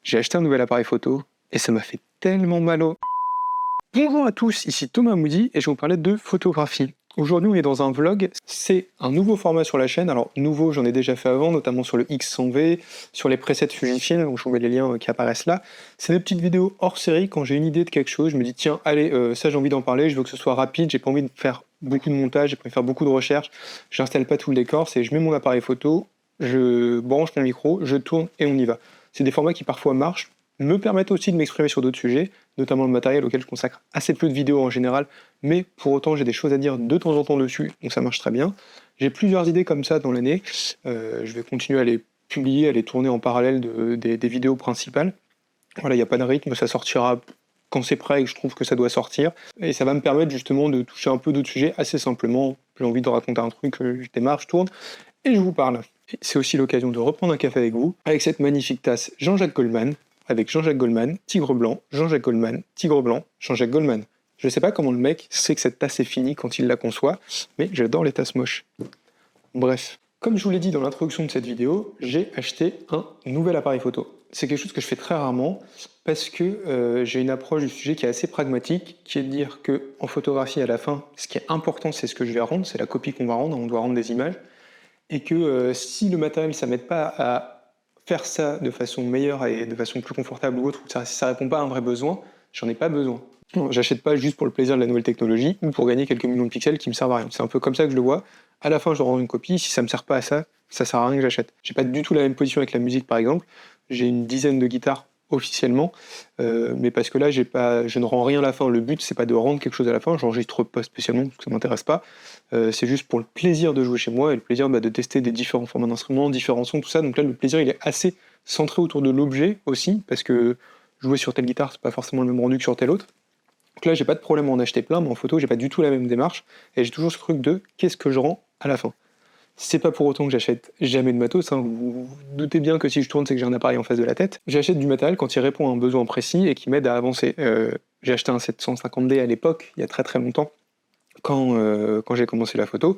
J'ai acheté un nouvel appareil photo et ça m'a fait tellement mal au... Bonjour à tous, ici Thomas Moody et je vais vous parler de photographie. Aujourd'hui on est dans un vlog, c'est un nouveau format sur la chaîne, alors nouveau j'en ai déjà fait avant, notamment sur le X100V, sur les presets Fujifilm, donc je vous mets les liens qui apparaissent là. C'est des petites vidéos hors série, quand j'ai une idée de quelque chose, je me dis tiens allez, ça j'ai envie d'en parler, je veux que ce soit rapide, j'ai pas envie de faire beaucoup de montage, j'ai pas envie de faire beaucoup de recherches, j'installe pas tout le décor, c'est je mets mon appareil photo, je branche mon micro, je tourne et on y va. C'est des formats qui parfois marchent, me permettent aussi de m'exprimer sur d'autres sujets, notamment le matériel auquel je consacre assez peu de vidéos en général, mais pour autant j'ai des choses à dire de temps en temps dessus, donc ça marche très bien. J'ai plusieurs idées comme ça dans l'année, je vais continuer à les publier, à les tourner en parallèle des vidéos principales. Voilà, il n'y a pas de rythme, ça sortira quand c'est prêt et que je trouve que ça doit sortir, et ça va me permettre justement de toucher un peu d'autres sujets assez simplement. J'ai envie de raconter un truc, je démarre, je tourne, et je vous parle. C'est aussi l'occasion de reprendre un café avec vous, avec cette magnifique tasse Jean-Jacques Goldman, avec Jean-Jacques Goldman, Tigre Blanc, Jean-Jacques Goldman, Tigre Blanc, Jean-Jacques Goldman. Je sais pas comment le mec sait que cette tasse est finie quand il la conçoit, mais j'adore les tasses moches. Bref, comme je vous l'ai dit dans l'introduction de cette vidéo, j'ai acheté un nouvel appareil photo. C'est quelque chose que je fais très rarement, parce que j'ai une approche du sujet qui est assez pragmatique, qui est de dire que en photographie à la fin, ce qui est important c'est ce que je vais rendre, c'est la copie qu'on va rendre, on doit rendre des images, et que si le matériel ça m'aide pas à faire ça de façon meilleure et de façon plus confortable ou autre, ou si ça répond pas à un vrai besoin, j'en ai pas besoin. Non, j'achète pas juste pour le plaisir de la nouvelle technologie ou pour gagner quelques millions de pixels qui me servent à rien. C'est un peu comme ça que je le vois. À la fin, je dois rendre une copie. Si ça me sert pas à ça, ça sert à rien que j'achète. J'ai pas du tout la même position avec la musique, par exemple. J'ai une dizaine de guitares officiellement, mais parce que là, je ne rends rien à la fin. Le but, c'est pas de rendre quelque chose à la fin. J'enregistre pas spécialement parce que ça m'intéresse pas. C'est juste pour le plaisir de jouer chez moi et le plaisir de tester des différents formats d'instruments, différents sons, tout ça. Donc là, le plaisir, il est assez centré autour de l'objet aussi, parce que jouer sur telle guitare, c'est pas forcément le même rendu que sur telle autre. Donc là, j'ai pas de problème à en acheter plein, mais en photo, j'ai pas du tout la même démarche, et j'ai toujours ce truc de qu'est-ce que je rends à la fin. C'est pas pour autant que j'achète jamais de matos, hein. Vous vous doutez bien que si je tourne, c'est que j'ai un appareil en face de la tête. J'achète du matériel quand il répond à un besoin précis et qui m'aide à avancer. J'ai acheté un 750D à l'époque, il y a très très longtemps, quand j'ai commencé la photo,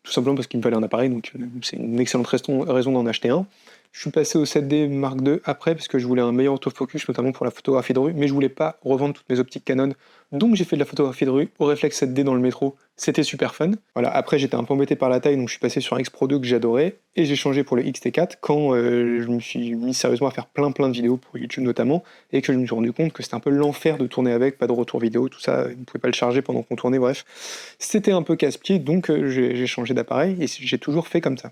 tout simplement parce qu'il me fallait un appareil, donc c'est une excellente raison d'en acheter un. Je suis passé au 7D Mark II après parce que je voulais un meilleur autofocus, notamment pour la photographie de rue, mais je voulais pas revendre toutes mes optiques Canon. Donc j'ai fait de la photographie de rue au réflexe 7D dans le métro. C'était super fun. Voilà, après j'étais un peu embêté par la taille, donc je suis passé sur un X-Pro 2 que j'adorais, et j'ai changé pour le X-T4 quand je me suis mis sérieusement à faire plein de vidéos pour YouTube notamment, et que je me suis rendu compte que c'était un peu l'enfer de tourner avec, pas de retour vidéo, tout ça, vous ne pouvez pas le charger pendant qu'on tournait, bref. C'était un peu casse-pied, donc j'ai changé d'appareil, et j'ai toujours fait comme ça.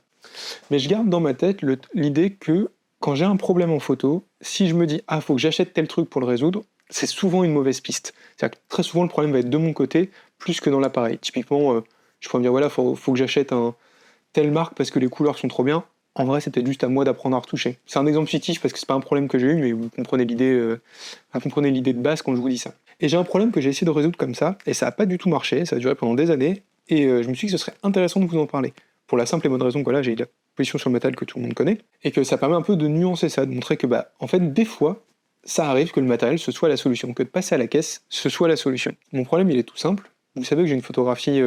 Mais je garde dans ma tête l'idée que quand j'ai un problème en photo, si je me dis « Ah, faut que j'achète tel truc pour le résoudre », c'est souvent une mauvaise piste. C'est-à-dire que très souvent, le problème va être de mon côté, plus que dans l'appareil. Typiquement, je pourrais me dire « Voilà, faut que j'achète telle marque parce que les couleurs sont trop bien ». En vrai, c'est peut-être juste à moi d'apprendre à retoucher. C'est un exemple fictif parce que c'est pas un problème que j'ai eu, mais vous comprenez l'idée de base quand je vous dis ça. Et j'ai un problème que j'ai essayé de résoudre comme ça, et ça a pas du tout marché, ça a duré pendant des années, et je me suis dit que ce serait intéressant de vous en parler. Pour la simple et bonne raison que voilà, j'ai la position sur le métal que tout le monde connaît, et que ça permet un peu de nuancer ça, de montrer que en fait, des fois, ça arrive que le matériel ce soit la solution, que de passer à la caisse, ce soit la solution. Mon problème, il est tout simple. Vous savez que j'ai une photographie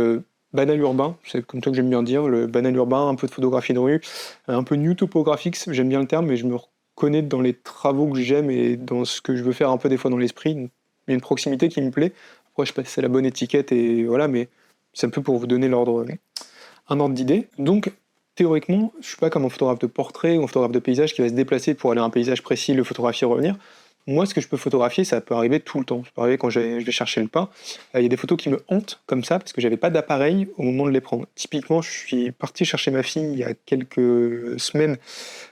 banal urbain, c'est comme ça que j'aime bien dire, le banal urbain, un peu de photographie de rue, un peu new topographics, j'aime bien le terme, mais je me reconnais dans les travaux que j'aime et dans ce que je veux faire un peu des fois dans l'esprit. Il y a une proximité qui me plaît. Après, je sais pas si c'est la bonne étiquette, et voilà, mais c'est un peu pour vous donner un ordre d'idée. Donc, théoriquement, je suis pas comme un photographe de portrait ou un photographe de paysage qui va se déplacer pour aller à un paysage précis, le photographier, revenir. Moi, ce que je peux photographier, ça peut arriver tout le temps. Ça peut arriver quand je vais chercher le pain. Il y a des photos qui me hantent comme ça parce que j'avais pas d'appareil au moment de les prendre. Typiquement, je suis parti chercher ma fille il y a quelques semaines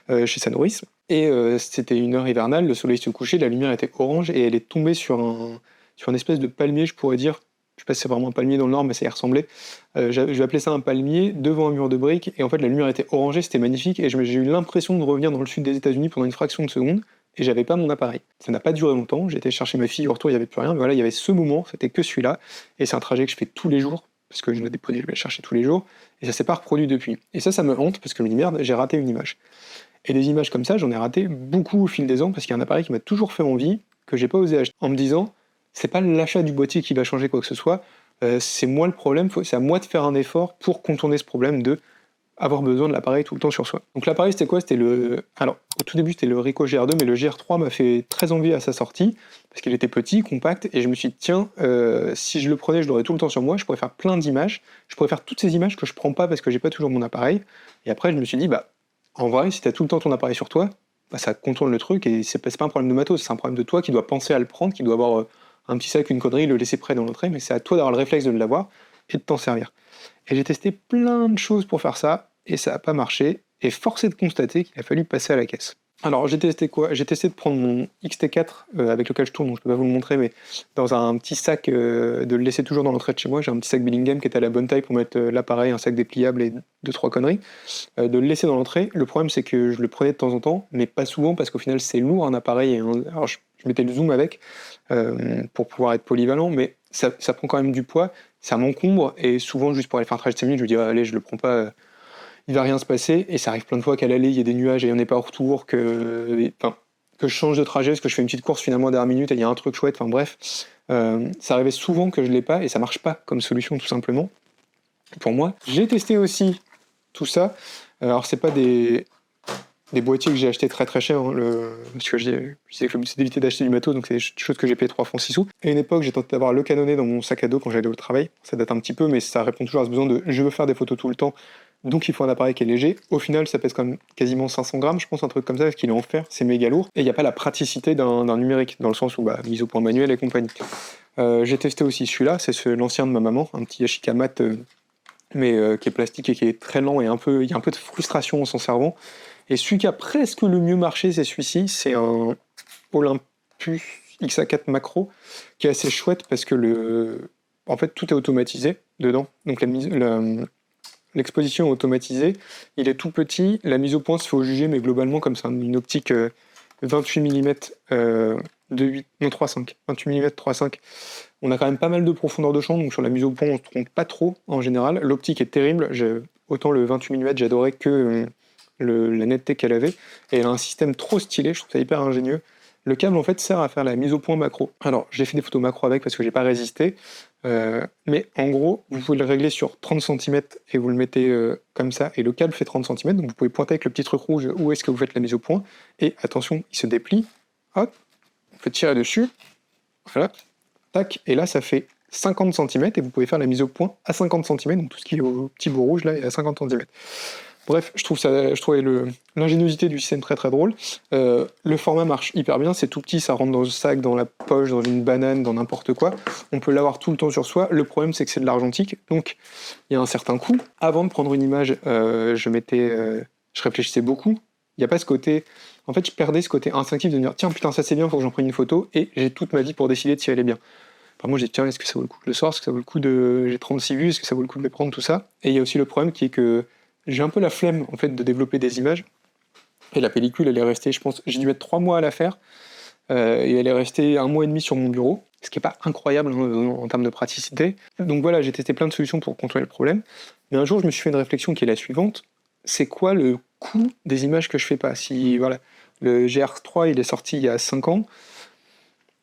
chez sa nourrice, et c'était une heure hivernale, le soleil se couchait, la lumière était orange, et elle est tombée sur une espèce de palmier, je pourrais dire. Je sais pas si c'est vraiment un palmier dans le nord, mais ça y ressemblait. Je vais appeler ça un palmier devant un mur de briques, et en fait la lumière était orangée, c'était magnifique, et j'ai eu l'impression de revenir dans le sud des États-Unis pendant une fraction de seconde, et j'avais pas mon appareil. Ça n'a pas duré longtemps, j'ai été chercher ma fille, au retour il y avait plus rien, mais voilà, il y avait ce moment, c'était que celui-là, et c'est un trajet que je fais tous les jours, parce que je me dépose, je vais le chercher tous les jours, et ça s'est pas reproduit depuis. Et ça me hante, parce que je me dis merde, j'ai raté une image. Et des images comme ça, j'en ai raté beaucoup au fil des ans, parce qu'il y a un appareil qui m'a toujours fait envie, que j'ai pas osé acheter, en me disant, c'est pas l'achat du boîtier qui va changer quoi que ce soit, c'est moi le problème, c'est à moi de faire un effort pour contourner ce problème de avoir besoin de l'appareil tout le temps sur soi. Donc l'appareil c'était quoi? Alors au tout début c'était le Ricoh GR2, mais le GR3 m'a fait très envie à sa sortie, parce qu'il était petit, compact, et je me suis dit tiens, si je le prenais, je l'aurais tout le temps sur moi, je pourrais faire plein d'images, je pourrais faire toutes ces images que je prends pas parce que j'ai pas toujours mon appareil. Et après je me suis dit bah en vrai si t'as tout le temps ton appareil sur toi, bah, ça contourne le truc, et c'est pas un problème de matos, c'est un problème de toi qui doit penser à le prendre, qui doit avoir un petit sac, une connerie, le laisser prêt dans l'entrée, mais c'est à toi d'avoir le réflexe de l'avoir et de t'en servir. Et j'ai testé plein de choses pour faire ça, et ça n'a pas marché, et force est de constater qu'il a fallu passer à la caisse. Alors j'ai testé quoi? J'ai testé de prendre mon XT4 avec lequel je tourne, donc je peux pas vous le montrer, mais dans un petit sac, de le laisser toujours dans l'entrée de chez moi. J'ai un petit sac Billingham qui est à la bonne taille pour mettre l'appareil, un sac dépliable et deux trois conneries. De le laisser dans l'entrée. Le problème c'est que je le prenais de temps en temps, mais pas souvent, parce qu'au final c'est lourd un appareil. Alors je mettais le zoom avec pour pouvoir être polyvalent, mais ça prend quand même du poids, ça m'encombre, et souvent juste pour aller faire un trajet de 5 minutes, je me dis allez, je le prends pas, il va rien se passer. Et ça arrive plein de fois qu'à l'aller il y a des nuages et il n'y en ait pas au retour, que je change de trajet parce que je fais une petite course finalement à dernière minute et il y a un truc chouette, enfin bref, ça arrivait souvent que je l'ai pas, et ça marche pas comme solution tout simplement pour moi. J'ai testé aussi tout ça. Alors c'est pas des boîtiers que j'ai acheté très très cher, hein, parce que je disais que le but c'est d'éviter d'acheter du matos, donc c'est des choses que j'ai payé 3 francs 6 sous. À une époque, j'ai tenté d'avoir le Canonnet dans mon sac à dos quand j'allais au travail. Ça date un petit peu, mais ça répond toujours à ce besoin de je veux faire des photos tout le temps, donc il faut un appareil qui est léger. Au final, ça pèse quand même quasiment 500 grammes, je pense, un truc comme ça, parce qu'il est en fer, c'est méga lourd, et il n'y a pas la praticité d'un numérique, dans le sens où mise au point manuel et compagnie. J'ai testé aussi celui-là, c'est l'ancien de ma maman, un petit Yashica mat, mais qui est plastique et qui est très lent, et il y a un peu de frustration en s'en servant. Et celui qui a presque le mieux marché, c'est celui-ci, c'est un Olympus XA4 macro, qui est assez chouette parce que en fait tout est automatisé dedans, donc l'exposition est automatisée, il est tout petit, la mise au point se fait au jugé, mais globalement comme c'est une optique 28 mm de 8, non 3.5, 28 mm 3.5, on a quand même pas mal de profondeur de champ, donc sur la mise au point on se trompe pas trop en général. L'optique est terrible, autant le 28 mm j'adorais que la netteté qu'elle avait, et elle a un système trop stylé, je trouve ça hyper ingénieux. Le câble en fait sert à faire la mise au point macro. Alors j'ai fait des photos macro avec parce que j'ai pas résisté, mais en gros vous pouvez le régler sur 30 cm et vous le mettez comme ça, et le câble fait 30 cm, donc vous pouvez pointer avec le petit truc rouge où est-ce que vous faites la mise au point, et attention, il se déplie, hop, vous faites tirer dessus, voilà, tac, et là ça fait 50 cm, et vous pouvez faire la mise au point à 50 cm, donc tout ce qui est au petit bout rouge là est à 50 cm. Bref, je trouvais l'ingéniosité du système très très drôle. Le format marche hyper bien, c'est tout petit, ça rentre dans le sac, dans la poche, dans une banane, dans n'importe quoi. On peut l'avoir tout le temps sur soi. Le problème c'est que c'est de l'argentique, donc il y a un certain coût. Avant de prendre une image, je réfléchissais beaucoup. Il n'y a pas ce côté... En fait, je perdais ce côté instinctif de me dire tiens putain ça c'est bien, faut que j'en prenne une photo, et j'ai toute ma vie pour décider de si elle est bien. Par moi, j'ai dit tiens, est-ce que ça vaut le coup de le sortir, est-ce que ça vaut le coup j'ai 36 vues, est-ce que ça vaut le coup de les prendre, tout ça. Et il y a aussi le problème qui est que j'ai un peu la flemme en fait de développer des images, et la pellicule elle est restée, je pense, j'ai dû mettre 3 mois à la faire, et elle est restée 1 mois et demi sur mon bureau, ce qui est pas incroyable en termes de praticité. Donc voilà, j'ai testé plein de solutions pour contrôler le problème, mais un jour je me suis fait une réflexion qui est la suivante: c'est quoi le coût des images que je fais pas? Si voilà, le GR3 il est sorti il y a 5 ans,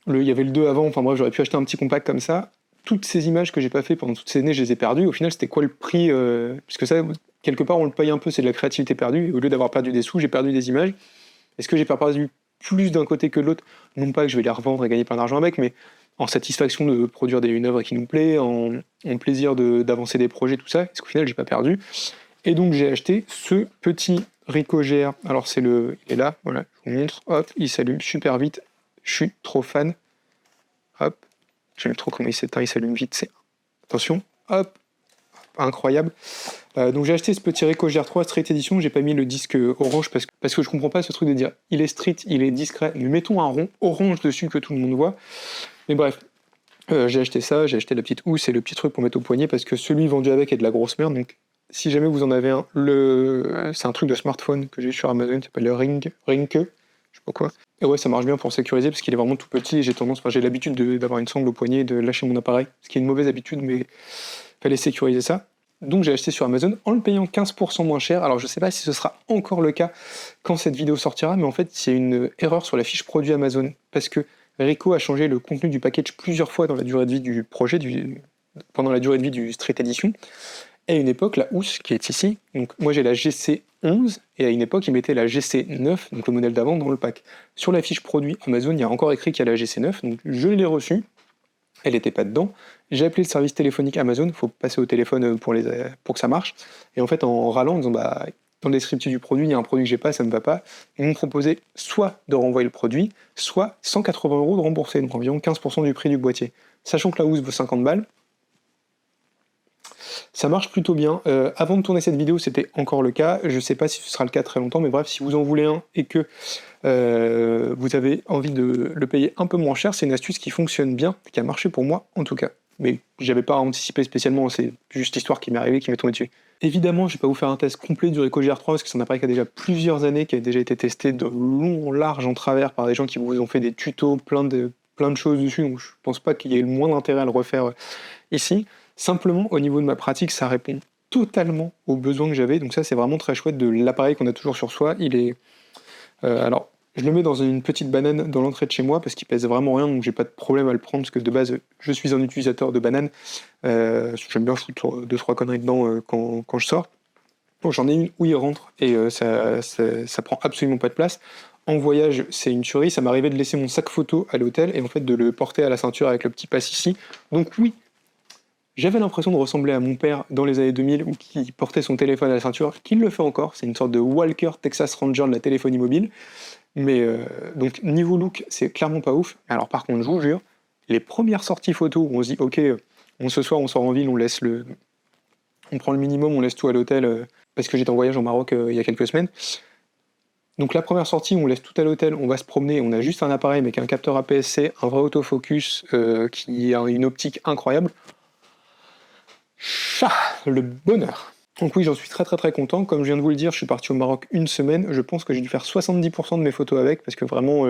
il y avait le 2 avant, enfin bref, j'aurais pu acheter un petit compact comme ça. Toutes ces images que j'ai pas fait pendant toutes ces années, je les ai perdues. Au final, c'était quoi le prix, puisque ça, quelque part, on le paye un peu, c'est de la créativité perdue. Et au lieu d'avoir perdu des sous, j'ai perdu des images. Est-ce que j'ai perdu plus d'un côté que de l'autre? Non pas que je vais les revendre et gagner plein d'argent avec, mais en satisfaction de produire une œuvre qui nous plaît, en plaisir d'avancer des projets, tout ça. Est-ce qu'au final, j'ai pas perdu? Et donc, j'ai acheté ce petit Ricoh GR. Alors, il est là, voilà, je vous montre. Hop, il s'allume super vite. Je suis trop fan. Hop. J'aime trop comment il s'éteint, il s'allume vite. Attention. Hop. Incroyable. Donc j'ai acheté ce petit Ricoh GR3 Street Edition. J'ai pas mis le disque orange parce que je comprends pas ce truc de dire il est street, il est discret, mais mettons un rond orange dessus que tout le monde voit. Mais bref. J'ai acheté ça, j'ai acheté la petite housse et le petit truc pour mettre au poignet parce que celui vendu avec est de la grosse merde. Donc si jamais vous en avez un, c'est un truc de smartphone que j'ai eu sur Amazon, ça s'appelle le Rinke, je sais pas quoi. Et ouais, ça marche bien pour sécuriser parce qu'il est vraiment tout petit et j'ai l'habitude d'avoir une sangle au poignet et de lâcher mon appareil, ce qui est une mauvaise habitude, mais fallait sécuriser ça. Donc j'ai acheté sur Amazon en le payant 15% moins cher. Alors je sais pas si ce sera encore le cas quand cette vidéo sortira, mais en fait il y a une erreur sur la fiche produit Amazon parce que Ricoh a changé le contenu du package plusieurs fois dans la durée de vie du projet, pendant la durée de vie du Street Edition. Et à une époque, la housse qui est ici, donc moi j'ai la GC11, et à une époque ils mettaient la GC9, donc le modèle d'avant, dans le pack. Sur la fiche produit Amazon, il y a encore écrit qu'il y a la GC9, donc je l'ai reçue, elle n'était pas dedans. J'ai appelé le service téléphonique Amazon, il faut passer au téléphone pour que ça marche, et en fait en râlant, en disant bah dans le descriptif du produit, il y a un produit que j'ai pas, ça me va pas, ils m'ont proposé soit de renvoyer le produit, soit 180 € de rembourser, donc environ 15% du prix du boîtier. Sachant que la housse vaut 50 balles, ça marche plutôt bien. Avant de tourner cette vidéo, c'était encore le cas. Je ne sais pas si ce sera le cas très longtemps, mais bref, si vous en voulez un et que vous avez envie de le payer un peu moins cher, c'est une astuce qui fonctionne bien, qui a marché pour moi en tout cas. Mais j'avais pas anticipé spécialement, c'est juste l'histoire qui m'est arrivée, qui m'est tombée dessus. Évidemment, je vais pas vous faire un test complet du Ricoh GR3 parce que c'est un appareil qui a déjà plusieurs années, qui a déjà été testé de long, large, en travers par des gens qui vous ont fait des tutos, plein de choses dessus, donc je pense pas qu'il y ait le moins d'intérêt à le refaire ici. Simplement, au niveau de ma pratique, ça répond totalement aux besoins que j'avais, donc ça c'est vraiment très chouette de l'appareil qu'on a toujours sur soi. Il est... alors, je le mets dans une petite banane dans l'entrée de chez moi parce qu'il pèse vraiment rien, donc j'ai pas de problème à le prendre parce que de base je suis un utilisateur de bananes. J'aime bien foutre 2-3 conneries dedans quand je sors. Bon, j'en ai une où il rentre et ça prend absolument pas de place. En voyage, c'est une tuerie. Ça m'arrivait de laisser mon sac photo à l'hôtel et en fait de le porter à la ceinture avec le petit pass ici. Donc oui, j'avais l'impression de ressembler à mon père dans les années 2000 où qui portait son téléphone à la ceinture, qu'il le fait encore. C'est une sorte de Walker Texas Ranger de la téléphonie mobile. Mais donc niveau look, c'est clairement pas ouf. Alors par contre, je vous jure, les premières sorties photos où on se dit ok, ce soir on sort en ville, on prend le minimum, on laisse tout à l'hôtel parce que j'étais en voyage en Maroc il y a quelques semaines. Donc la première sortie, on laisse tout à l'hôtel, on va se promener, on a juste un appareil avec un capteur APS-C, un vrai autofocus qui a une optique incroyable. Chat, le bonheur. Donc oui, j'en suis très content. Comme je viens de vous le dire, je suis parti au Maroc une semaine. Je pense que j'ai dû faire 70% de mes photos avec, parce que vraiment,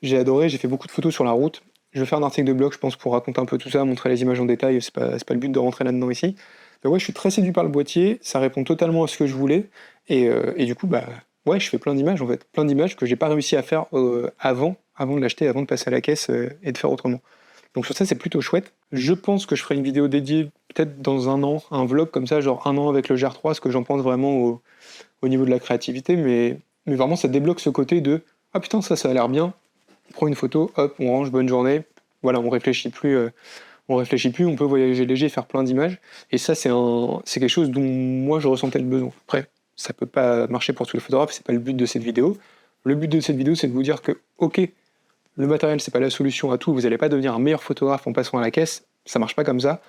j'ai adoré. J'ai fait beaucoup de photos sur la route. Je vais faire un article de blog, je pense, pour raconter un peu tout ça, montrer les images en détail. C'est pas le but de rentrer là-dedans ici. Mais ouais, je suis très séduit par le boîtier. Ça répond totalement à ce que je voulais. Et du coup, bah ouais, je fais plein d'images, en fait. Plein d'images que j'ai pas réussi à faire avant de l'acheter, avant de passer à la caisse et de faire autrement. Donc sur ça, c'est plutôt chouette. Je pense que je ferai une vidéo dédiée peut-être dans un an, un vlog comme ça, genre un an avec le GR3, ce que j'en pense vraiment au niveau de la créativité, mais vraiment ça débloque ce côté de « Ah putain, ça a l'air bien, on prend une photo, hop, on range, bonne journée ». Voilà, on réfléchit plus, on peut voyager léger, faire plein d'images, et ça c'est quelque chose dont moi je ressentais le besoin. Après, ça peut pas marcher pour tous les photographes, c'est pas le but de cette vidéo. Le but de cette vidéo, c'est de vous dire que, ok, le matériel, c'est pas la solution à tout, vous n'allez pas devenir un meilleur photographe en passant à la caisse, ça marche pas comme ça,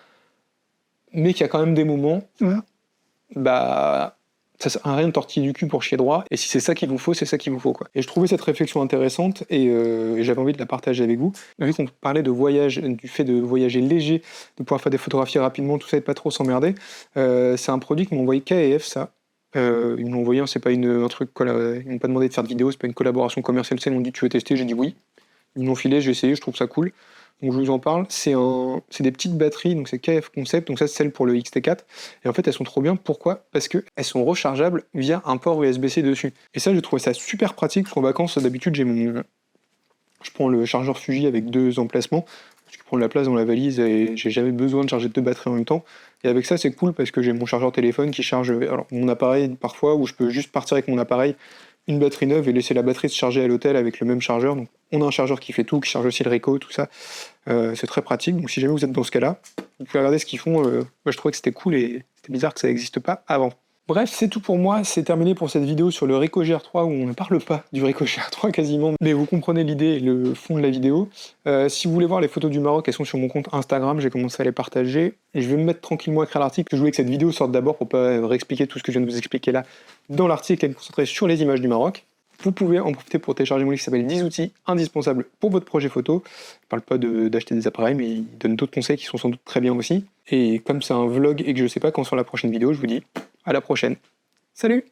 mais qu'il y a quand même des moments où, bah, ça sert à rien de tortiller du cul pour chier droit, et si c'est ça qu'il vous faut, c'est ça qu'il vous faut, quoi. Et je trouvais cette réflexion intéressante, et j'avais envie de la partager avec vous. Vu qu'on parlait de voyage, du fait de voyager léger, de pouvoir faire des photographies rapidement, tout ça, et de pas trop s'emmerder, c'est un produit que m'ont envoyé KF, ça. Ils m'ont envoyé, c'est pas un truc, ils m'ont pas demandé de faire de vidéo, c'est pas une collaboration commerciale, ils m'ont dit tu veux tester, j'ai dit oui. Ils m'ont filé, j'ai essayé, je trouve ça cool. Donc je vous en parle, c'est des petites batteries, donc c'est KF Concept, donc ça c'est celle pour le XT4. Et en fait elles sont trop bien, pourquoi? Parce qu'elles sont rechargeables via un port USB-C dessus. Et ça, je trouvais ça super pratique, parce qu'en vacances, d'habitude, je prends le chargeur Fuji avec 2 emplacements, ce qui prend de la place dans la valise, et j'ai jamais besoin de charger 2 batteries en même temps. Et avec ça, c'est cool, parce que j'ai mon chargeur téléphone qui charge mon appareil parfois, où je peux juste partir avec mon appareil, une batterie neuve et laisser la batterie se charger à l'hôtel avec le même chargeur. Donc on a un chargeur qui fait tout, qui charge aussi le Ricoh, tout ça. C'est très pratique. Donc si jamais vous êtes dans ce cas-là, vous pouvez regarder ce qu'ils font. Moi je trouvais que c'était cool et c'était bizarre que ça n'existe pas avant. Bref, c'est tout pour moi, c'est terminé pour cette vidéo sur le Ricoh GR3 où on ne parle pas du Ricoh GR3 quasiment, mais vous comprenez l'idée et le fond de la vidéo. Si vous voulez voir les photos du Maroc, elles sont sur mon compte Instagram, j'ai commencé à les partager, et je vais me mettre tranquillement à écrire l'article. Je voulais que cette vidéo sorte d'abord pour pas réexpliquer tout ce que je viens de vous expliquer là dans l'article et me concentrer sur les images du Maroc. Vous pouvez en profiter pour télécharger mon livre qui s'appelle 10 outils indispensables pour votre projet photo. Je parle pas d'acheter des appareils, mais il donne d'autres conseils qui sont sans doute très bien aussi. Et comme c'est un vlog et que je sais pas quand sera la prochaine vidéo, je vous dis à la prochaine. Salut!